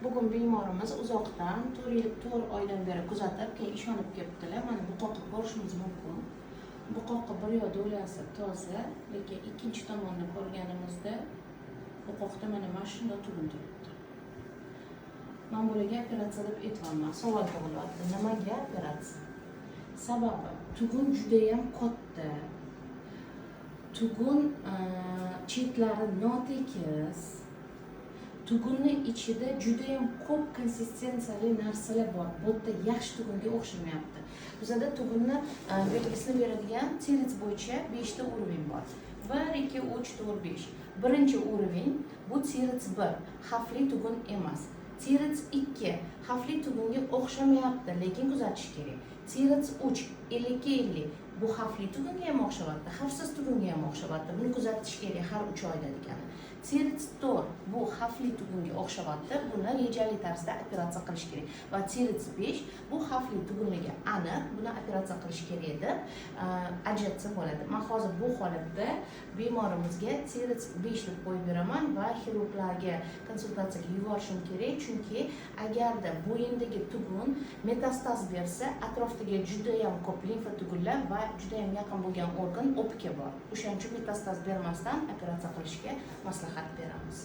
Bugun bemorimiz uzoqdan 4 oydan beri kuzatib, keyin ishonib kelibdilar. Mana bu qoqni ko'rishimiz mumkin. Bu qoqni bir yoq do'lasi toza, lekin ikkinchi tomonni ko'rganimizda bu qoqda mana shunday tugun turibdi. Men bularga operatsiya deb aytmayman. Savol tug'ilyapti. Nimaga operatsiya? Sababi tugun juda ham katta. Tugun chetlari notekis. Tugunni ichida juda ham ko'p konsistensiyali narsalar bor. Bu yerda yaxshi tugunga o'xshamayapti. Bizda tugunni belgisini beradigan tirits bo'yicha 5 ta urovень bor. 1, 2, 3, 4, 5. Birinchi urovень bu tirits 1, xavfli tugun emas. Tirits 2 xavfli tugunga o'xshamayapti, lekin kuzatish kerak. Tirits 3 50-50 bu xavfli tugunga ham o'xshamayapti, xavfsiz tugunga ham o'xshamayapti. Buni kuzatish kerak har 3 oyda degani. Tirits 4 bu xavfli tugunga o'xshamayapti. Buni rejali tarzda operatsiya qilish kerak. Va tirits 5 bu xavfli tugunligi aniq, buni operatsiya qilish kerak edi. Ajratsa bo'ladi. Men hozir bu holatda bemorimizga tirits 5 deb qo'yib beraman va xirurglarga konsultatsiyaga yuborishim kerak, chunki agarda bo'yindagi tugun metastaz bersa, atrofdagi juda ham ko'p limfa tugunlar va juda ham yaqin bo'lgan organ o'pka bor. O'shaning uchun metastaz bermasdan operatsiya qilishga maslahat beramiz.